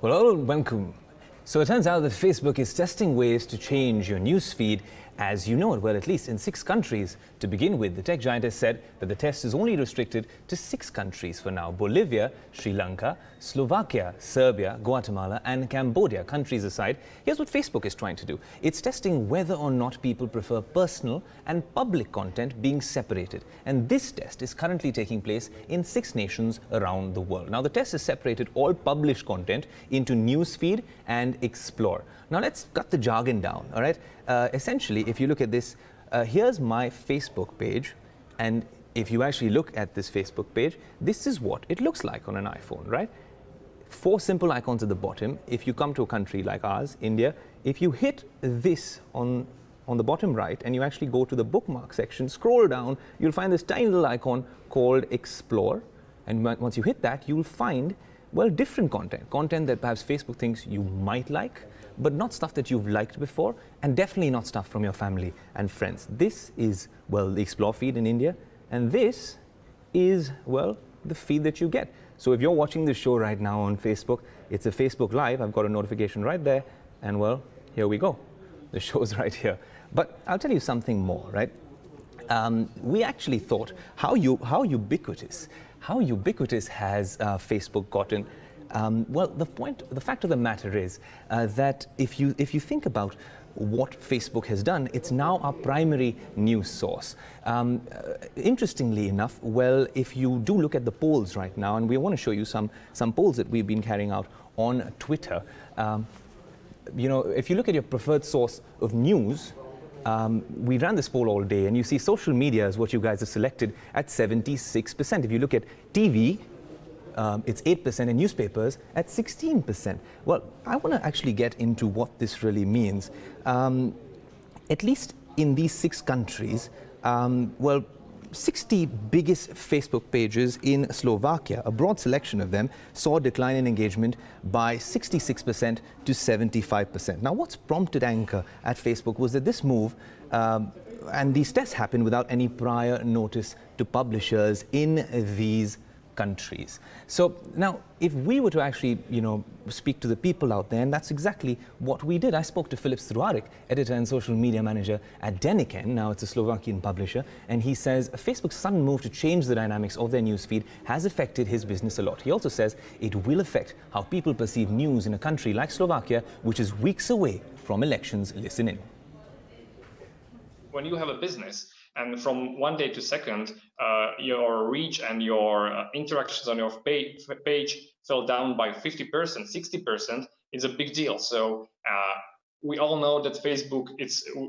Well, welcome. So it turns out that Facebook is testing ways to change your news feed as you know it, well, at least in 6 countries. To begin with, the tech giant has said that the test is only restricted to 6 countries for now: Bolivia, Sri Lanka, Slovakia, Serbia, Guatemala and Cambodia. Countries aside, here's what Facebook is trying to do. It's testing whether or not people prefer personal and public content being separated. And this test is currently taking place in 6 nations around the world. Now, the test has separated all published content into Newsfeed and Explore. Now, let's cut the jargon down, all right? Essentially, if you look at this, here's my Facebook page, and if you actually look at this Facebook page, this is what it looks like on an iPhone, right? 4 simple icons at the bottom. If you come to a country like ours, India, if you hit this on the bottom right and you actually go to the bookmark section, scroll down, you'll find this tiny little icon called Explore. And once you hit that, you'll find, well, different content that perhaps Facebook thinks you might like, but not stuff that you've liked before, and definitely not stuff from your family and friends. This is, well, the Explore feed in India, and this is, well, the feed that you get. So if you're watching this show right now on Facebook, it's a Facebook Live. I've got a notification right there, and well, here we go. The show's right here. But I'll tell you something more, right? We actually thought, how ubiquitous has Facebook gotten? Well, the fact of the matter is that if you think about what Facebook has done, it's now our primary news source. Interestingly enough, well, if you do look at the polls right now, and we want to show you some polls that we've been carrying out on Twitter, you know, if you look at your preferred source of news, we ran this poll all day, and you see social media is what you guys have selected at 76%. If you look at TV, it's 8%, and newspapers at 16%. Well, I want to actually get into what this really means. At least in these 6 countries, well, 60 biggest Facebook pages in Slovakia, a broad selection of them, saw a decline in engagement by 66% to 75%. Now, what's prompted anger at Facebook was that this move and these tests happened without any prior notice to publishers in these countries. So now, if we were to actually, you know, speak to the people out there, and that's exactly what we did. I spoke to Filip Struarik, editor and social media manager at Deniken. Now it's a Slovakian publisher, and he says Facebook's sudden move to change the dynamics of their newsfeed has affected his business a lot. He also says it will affect how people perceive news in a country like Slovakia, which is weeks away from elections. Listen in. When you have a business, and from one day to second, your reach and your interactions on your page fell down by 50%, 60%, it's a big deal. So we all know that Facebook,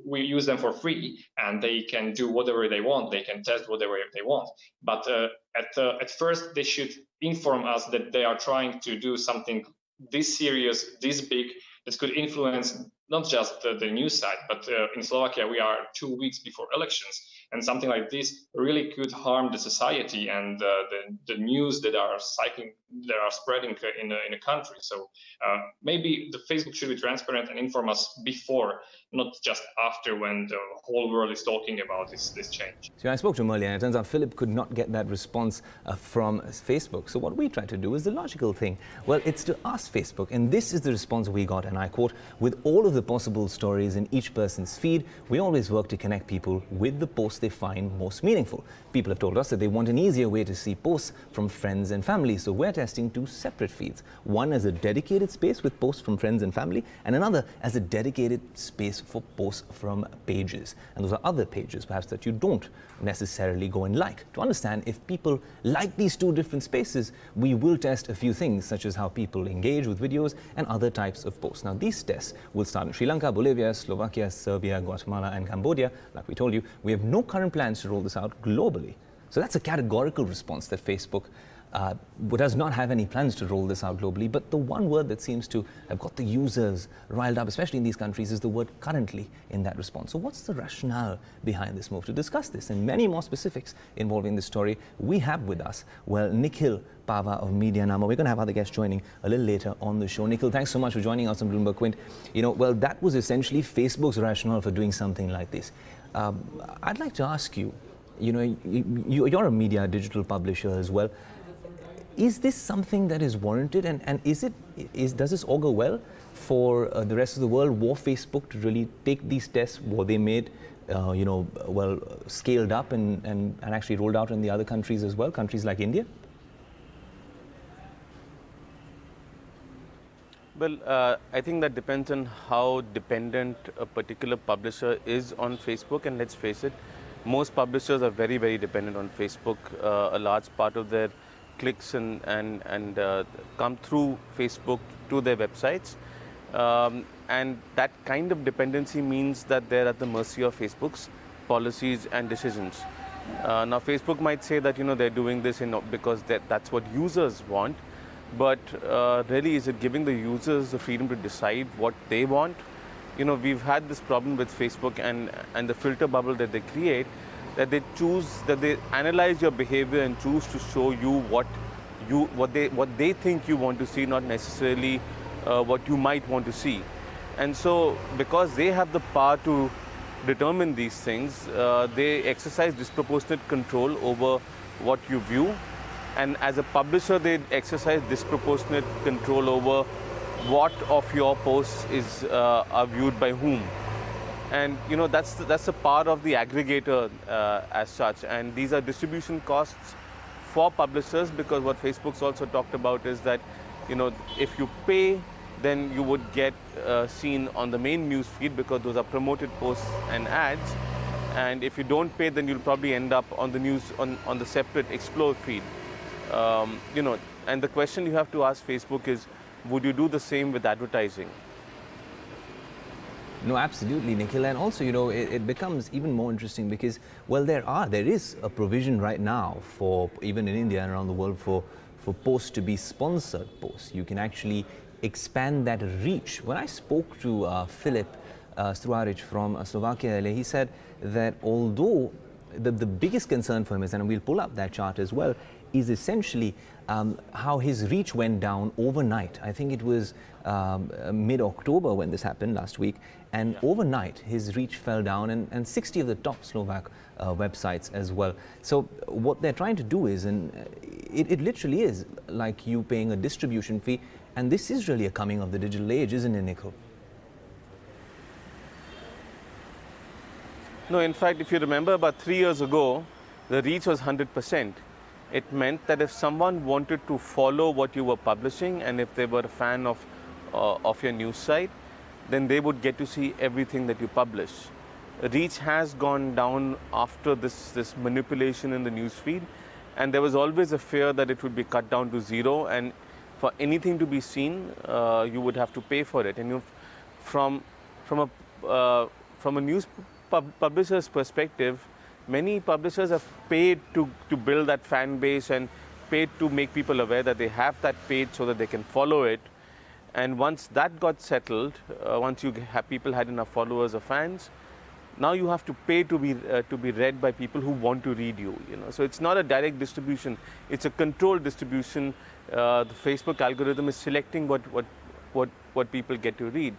we use them for free, and they can do whatever they want. They can test whatever they want. But at first, they should inform us that they are trying to do something this serious, this big, that could influence not just the news side, but in Slovakia, we are 2 weeks before elections. And something like this really could harm the society and the news that are spreading in a country. So maybe the Facebook should be transparent and inform us before, not just after, when the whole world is talking about this change. So I spoke to him earlier, and it turns out Philip could not get that response from Facebook. So what we tried to do is the logical thing. Well, it's to ask Facebook, and this is the response we got, and I quote, "With all of the possible stories in each person's feed, we always work to connect people with the posts they find most meaningful. People have told us that they want an easier way to see posts from friends and family, so we're testing 2 separate feeds. One as a dedicated space with posts from friends and family, and another as a dedicated space for posts from pages. And those are other pages, perhaps, that you don't necessarily go and like. To understand if people like these 2 different spaces, we will test a few things, such as how people engage with videos and other types of posts. Now, these tests will start in Sri Lanka, Bolivia, Slovakia, Serbia, Guatemala, and Cambodia. Like we told you, we have no current plans to roll this out globally." So that's a categorical response that Facebook does not have any plans to roll this out globally. But the one word that seems to have got the users riled up, especially in these countries, is the word currently in that response. So what's the rationale behind this move? To discuss this and many more specifics involving this story, we have with us, well, Nikhil Pava of Media Nama. We're going to have other guests joining a little later on the show. Nikhil, thanks so much for joining us on Bloomberg Quint. You know, well, that was essentially Facebook's rationale for doing something like this. I'd like to ask you, you know, you're a media digital publisher as well. Is this something that is warranted, and does this augur well for the rest of the world, for Facebook to really take these tests, what they made, scaled up and actually rolled out in the other countries as well, countries like India? Well, I think that depends on how dependent a particular publisher is on Facebook, and let's face it, most publishers are very, very dependent on Facebook. A large part of their clicks and come through Facebook to their websites. And that kind of dependency means that they're at the mercy of Facebook's policies and decisions. Now, Facebook might say that they're doing this because that's what users want, but really, is it giving the users the freedom to decide what they want? We've had this problem with Facebook and the filter bubble that they create, that they analyze your behavior and choose to show you what they think you want to see, not necessarily what you might want to see. And so, because they have the power to determine these things, they exercise disproportionate control over what you view. And as a publisher, they exercise disproportionate control over what of your posts are viewed by whom. And that's a part of the aggregator as such. And these are distribution costs for publishers, because what Facebook's also talked about is that if you pay, then you would get seen on the main news feed, because those are promoted posts and ads. And if you don't pay, then you'll probably end up on the news on the separate Explore feed. And the question you have to ask Facebook is, would you do the same with advertising? No, absolutely, Nikhil. And also, it becomes even more interesting because, well, there is a provision right now for, even in India and around the world, for posts to be sponsored posts. You can actually expand that reach. When I spoke to Filip Struaric from Slovakia, he said that although the biggest concern for him is, and we'll pull up that chart as well, is essentially how his reach went down overnight. I think it was mid-October when this happened last week, and overnight his reach fell down, and 60 of the top Slovak websites as well. So what they're trying to do is, and it literally is like you paying a distribution fee, and this is really a coming of the digital age, isn't it, Nikhil? No, in fact, if you remember, about 3 years ago, the reach was 100%. It meant that if someone wanted to follow what you were publishing, and if they were a fan of your news site, then they would get to see everything that you publish. Reach has gone down after this manipulation in the news feed, and there was always a fear that it would be cut down to zero, and for anything to be seen, you would have to pay for it. And from a news publisher's perspective, many publishers have paid to build that fan base and paid to make people aware that they have that page so that they can follow it. And once that got settled, once people had enough followers or fans, now you have to pay to be read by people who want to read you. So it's not a direct distribution; it's a controlled distribution. The Facebook algorithm is selecting what people get to read,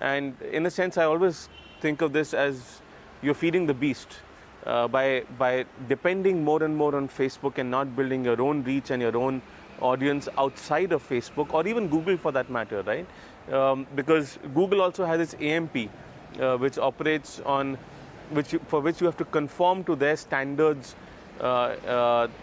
and in a sense, I always think of this as you're feeding the beast. By depending more and more on Facebook and not building your own reach and your own audience outside of Facebook, or even Google for that matter, right? Because Google also has its AMP, which operates on, for which you have to conform to their standards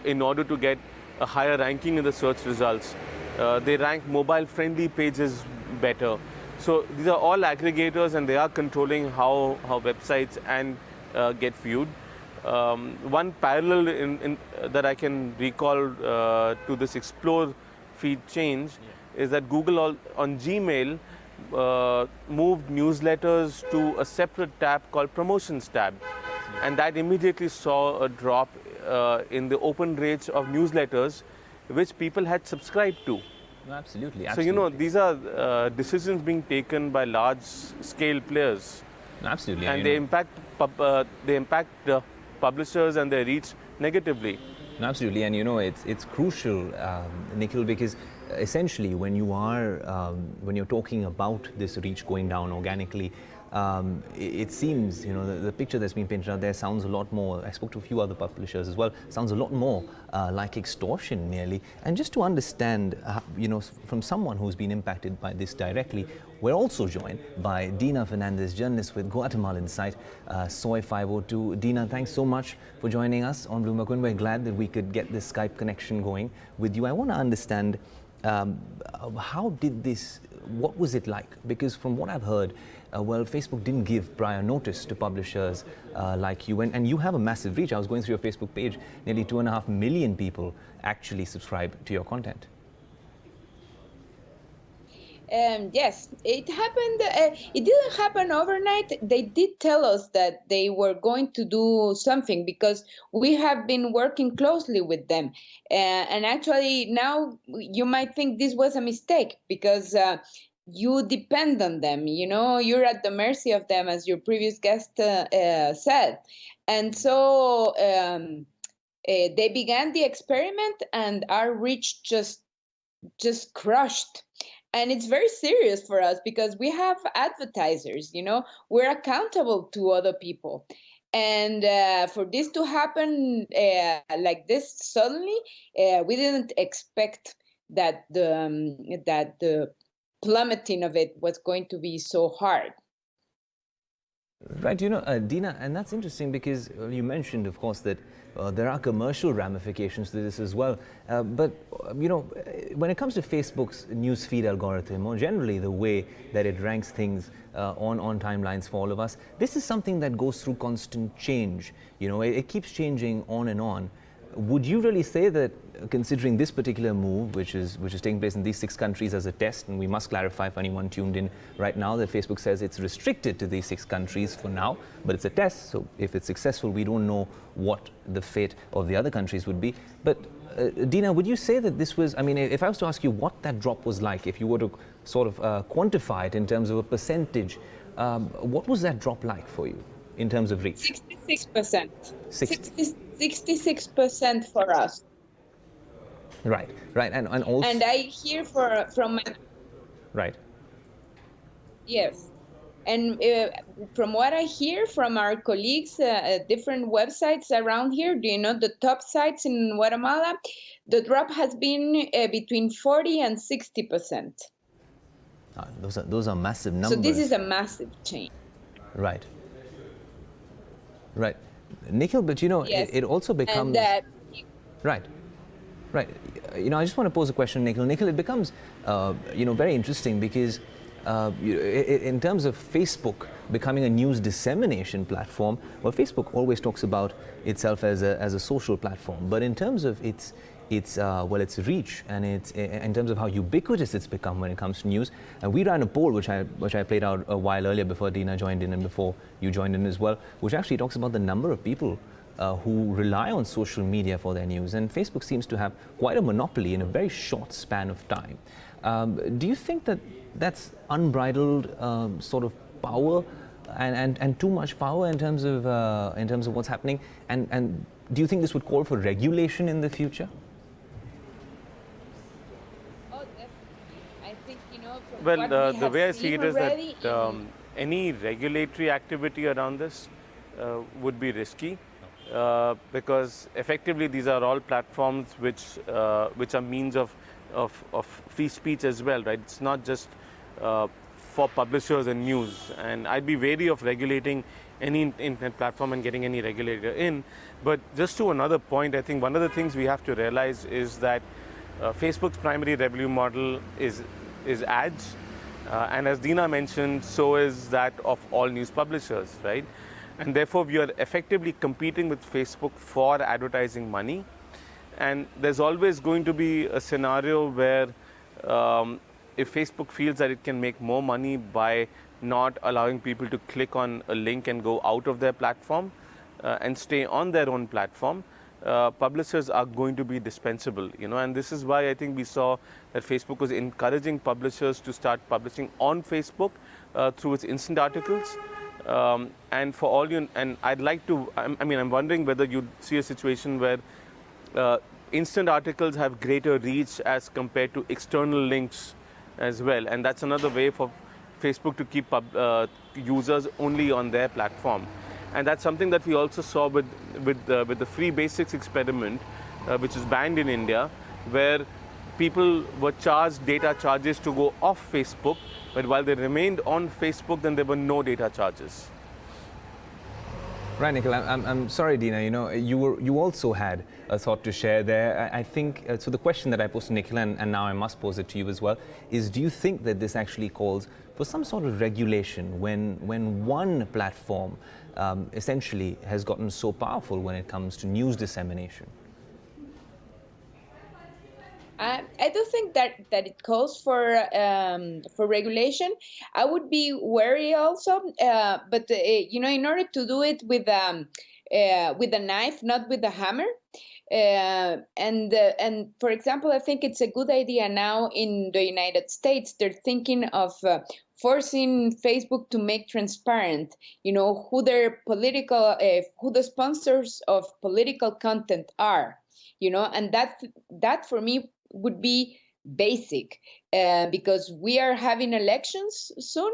in order to get a higher ranking in the search results. They rank mobile-friendly pages better. So these are all aggregators, and they are controlling how websites get viewed. One parallel that I can recall to this Explore feed change is that Google on Gmail moved newsletters to a separate tab called Promotions tab, and that immediately saw a drop in the open rates of newsletters which people had subscribed to. Absolutely. So these are decisions being taken by large-scale players. Absolutely, and they impact publishers and their reach negatively. Absolutely, and it's crucial, Nikhil, because essentially when you're talking about this reach going down organically, it seems, the picture that's been painted out there sounds a lot more, I spoke to a few other publishers as well, sounds a lot more like extortion nearly. And just to understand, from someone who's been impacted by this directly, we're also joined by Dina Fernandez, journalist with Guatemalan site Soy 502. Dina, thanks so much for joining us on Bloomberg. We're glad that we could get this Skype connection going with you. I want to understand, what was it like? Because from what I've heard, Facebook didn't give prior notice to publishers like you, and you have a massive reach. I was going through your Facebook page, nearly 2.5 million people actually subscribe to your content. Yes, it happened. It didn't happen overnight. They did tell us that they were going to do something because we have been working closely with them. And actually, now you might think this was a mistake because you depend on them. You're at the mercy of them, as your previous guest said. And so they began the experiment, and our reach just crushed. And it's very serious for us because we have advertisers, we're accountable to other people. And for this to happen like this suddenly, we didn't expect that the plummeting of it was going to be so hard. Right, Dina, and that's interesting because you mentioned, of course, that there are commercial ramifications to this as well. But when it comes to Facebook's newsfeed algorithm, or generally the way that it ranks things on timelines for all of us, this is something that goes through constant change. It keeps changing on and on. Would you really say that, considering this particular move, which is taking place in these 6 countries as a test, and we must clarify for anyone tuned in right now that Facebook says it's restricted to these 6 countries for now, but it's a test, so if it's successful, we don't know what the fate of the other countries would be. But Dina, would you say that this was, if I was to ask you what that drop was like, if you were to sort of quantify it in terms of a percentage, what was that drop like for you in terms of reach? 66%. 66% for us. Right, and also. And I hear from my. Right. Yes, and from what I hear from our colleagues at different websites around here, the top sites in Guatemala, the drop has been between 40 and 60%. Those are massive numbers. So this is a massive change. Right. Nikhil, but yes. it also becomes. And Right. I just want to pose a question, Nikhil. Nikhil, it becomes, very interesting because in terms of Facebook becoming a news dissemination platform, well, Facebook always talks about itself as a social platform, but in terms of its reach and in terms of how ubiquitous it's become when it comes to news, and we ran a poll which I played out a while earlier before Dina joined in and before you joined in as well, which actually talks about the number of people who rely on social media for their news, and Facebook seems to have quite a monopoly in a very short span of time. Do you think that that's unbridled sort of power and too much power in terms of what's happening? And do you think this would call for regulation in the future? Oh, definitely. I think from Well, what we the way I have see seen it is already, that any regulatory activity around this would be risky. Because effectively these are all platforms which are means of free speech as well, right? It's not just for publishers and news, and I'd be wary of regulating any internet platform and getting any regulator in. But just to another point, I think one of the things we have to realize is that Facebook's primary revenue model is ads, and as Dina mentioned, so is that of all news publishers, right? And therefore, we are effectively competing with Facebook for advertising money. And there's always going to be a scenario where if Facebook feels that it can make more money by not allowing people to click on a link and go out of their platform and stay on their own platform, publishers are going to be dispensable, and this is why I think we saw that Facebook was encouraging publishers to start publishing on Facebook through its instant articles. And for all you, and I'd like to, I'm wondering whether you'd see a situation where instant articles have greater reach as compared to external links as well. And that's another way for Facebook to keep users only on their platform. And that's something that we also saw with the free basics experiment, which is banned in India, where people were charged data charges to go off Facebook, but while they remained on Facebook, then there were no data charges. Right, Nikhil, I'm sorry, Dina, you also had a thought to share there. I think, so the question that I posed to Nikhil, and now I must pose it to you as well, is do you think that this actually calls for some sort of regulation when one platform essentially has gotten so powerful when it comes to news dissemination? I do think that it calls for regulation. I would be wary also, but in order to do it with a knife, not with a hammer. And for example, I think it's a good idea now in the United States. They're thinking of forcing Facebook to make transparent, who their who the sponsors of political content are, and that for me would be basic, because we are having elections soon,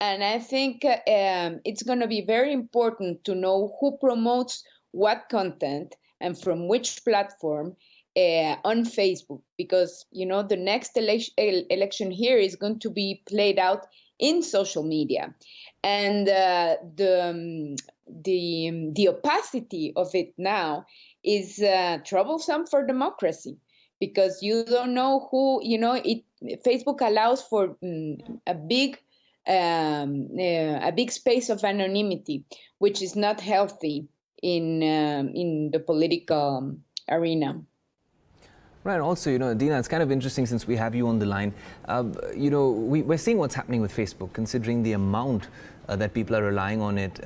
and I think it's going to be very important to know who promotes what content and from which platform on Facebook, because the next election here is going to be played out in social media, and the opacity of it now is troublesome for democracy, because you don't know who, Facebook allows for a big space of anonymity, which is not healthy in the political arena. Right. Also, Dina, it's kind of interesting since we have you on the line. We're seeing what's happening with Facebook, considering the amount that people are relying on it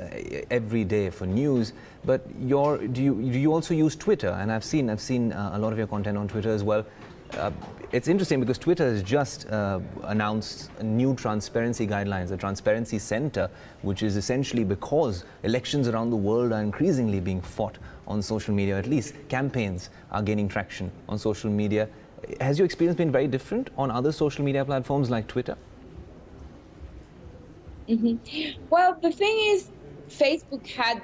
every day for news. But do you also use Twitter? And I've seen a lot of your content on Twitter as well. It's interesting because Twitter has just announced new transparency guidelines, a transparency center, which is essentially because elections around the world are increasingly being fought on social media, or at least campaigns are gaining traction on social media. Has your experience been very different on other social media platforms like Twitter? Mm-hmm. Well, the thing is, Facebook had,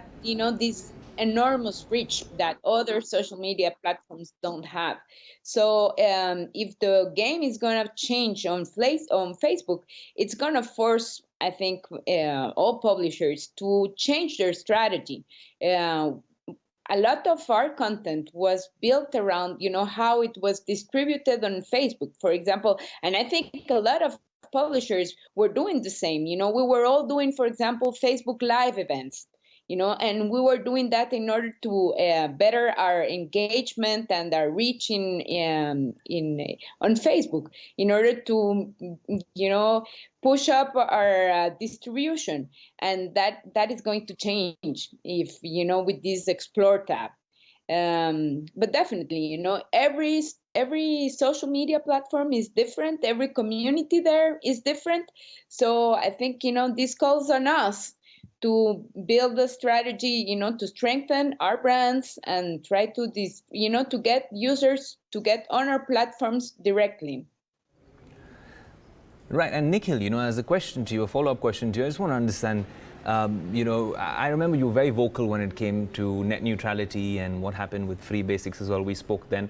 this enormous reach that other social media platforms don't have. So if the game is going to change on Facebook, it's going to force, I think, all publishers to change their strategy. A lot of our content was built around, how it was distributed on Facebook, for example. And I think a lot of publishers were doing the same. We were all doing, for example, Facebook Live events, and we were doing that in order to better our engagement and our reach on Facebook, in order to, push up our distribution. And that is going to change if, with this Explore tab. But definitely, every social media platform is different. Every community there is different. So I think, this calls on us to build a strategy, to strengthen our brands and try to to get users to get on our platforms directly. Right, and Nikhil, as a question to you, a follow-up question to you, I just want to understand, I remember you were very vocal when it came to net neutrality and what happened with free basics as well. We spoke then.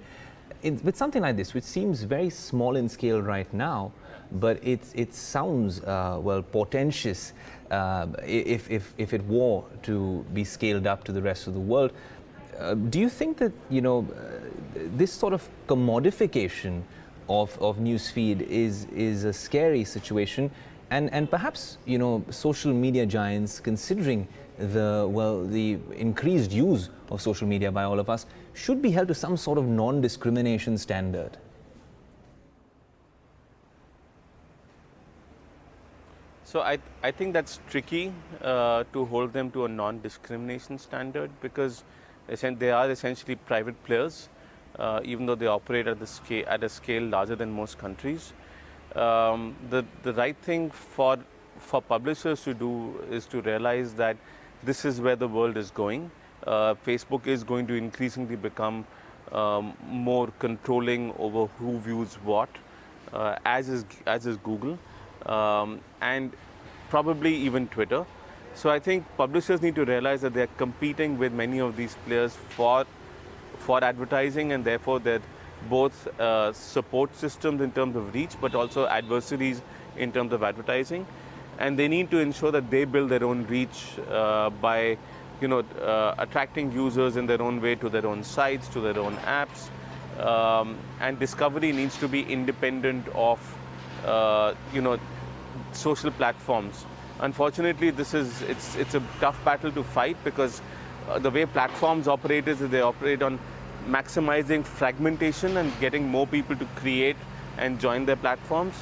With something like this, which seems very small in scale right now, but it sounds, portentous if it were to be scaled up to the rest of the world. Do you think that, this sort of commodification of newsfeed is a scary situation, and perhaps social media giants, considering the increased use of social media by all of us, should be held to some sort of non-discrimination standard? So I think that's tricky to hold them to a non-discrimination standard, because they are essentially private players, even though they operate at a scale larger than most countries. The right thing for publishers to do is to realize that this is where the world is going. Facebook is going to increasingly become more controlling over who views what, as is Google. and probably even Twitter. So I think publishers need to realize that they're competing with many of these players for advertising, and therefore they're both support systems in terms of reach, but also adversaries in terms of advertising. And they need to ensure that they build their own reach by attracting users in their own way to their own sites, to their own apps. And discovery needs to be independent of social platforms. Unfortunately, it's a tough battle to fight, because the way platforms operate is that they operate on maximizing fragmentation and getting more people to create and join their platforms,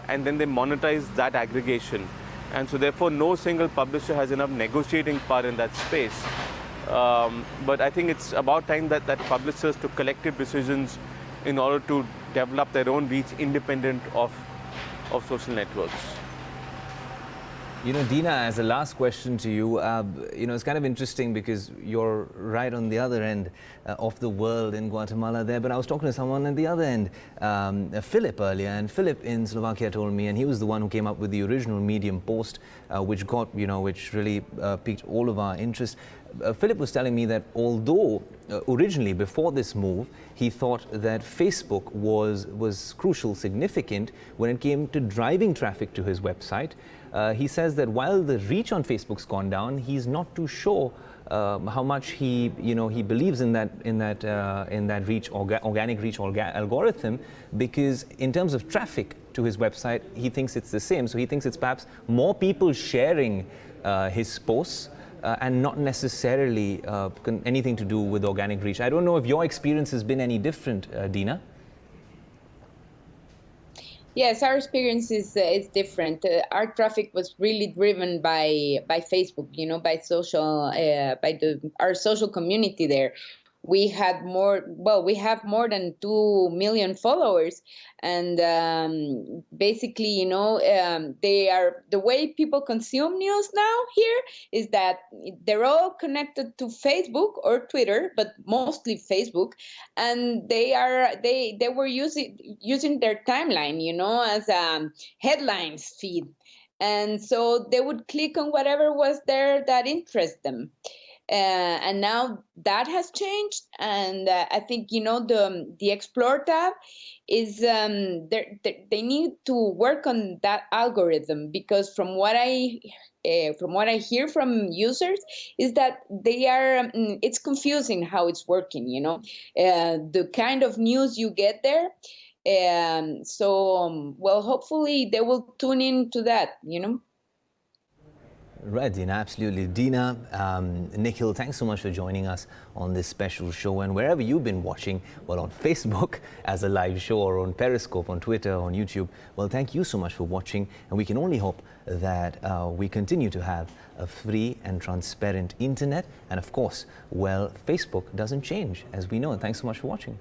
and then they monetize that aggregation. And so therefore no single publisher has enough negotiating power in that space. But I think it's about time that publishers took collective decisions in order to develop their own reach independent of social networks. Dina, as a last question to you, it's kind of interesting because you're right on the other end of the world in Guatemala there, but I was talking to someone at the other end, Philip earlier, and Philip in Slovakia told me, and he was the one who came up with the original Medium post, which really piqued all of our interest. Philip was telling me that although originally, before this move, he thought that Facebook was crucial, significant when it came to driving traffic to his website. He says that while the reach on Facebook's gone down, he's not too sure how much he believes in that reach, organic reach algorithm, because in terms of traffic to his website, he thinks it's the same. So he thinks it's perhaps more people sharing his posts and not necessarily anything to do with organic reach. I don't know if your experience has been any different, Dina. Yes, our experience is different. Our traffic was really driven by Facebook, by social, our social community there. We have more than 2 million followers, and basically, the way people consume news now here is that they're all connected to Facebook or Twitter, but mostly Facebook, and they were using their timeline, as a headlines feed, and so they would click on whatever was there that interests them. And now that has changed, and I think the Explore tab is they need to work on that algorithm, because from what I hear from users is that they are it's confusing how it's working. The kind of news you get there. Hopefully they will tune into that. Right, Dina, absolutely. Dina, Nikhil, thanks so much for joining us on this special show. And wherever you've been watching, well, on Facebook as a live show, or on Periscope, on Twitter, on YouTube, well, thank you so much for watching. And we can only hope that we continue to have a free and transparent internet. And of course, well, Facebook doesn't change, as we know. Thanks so much for watching.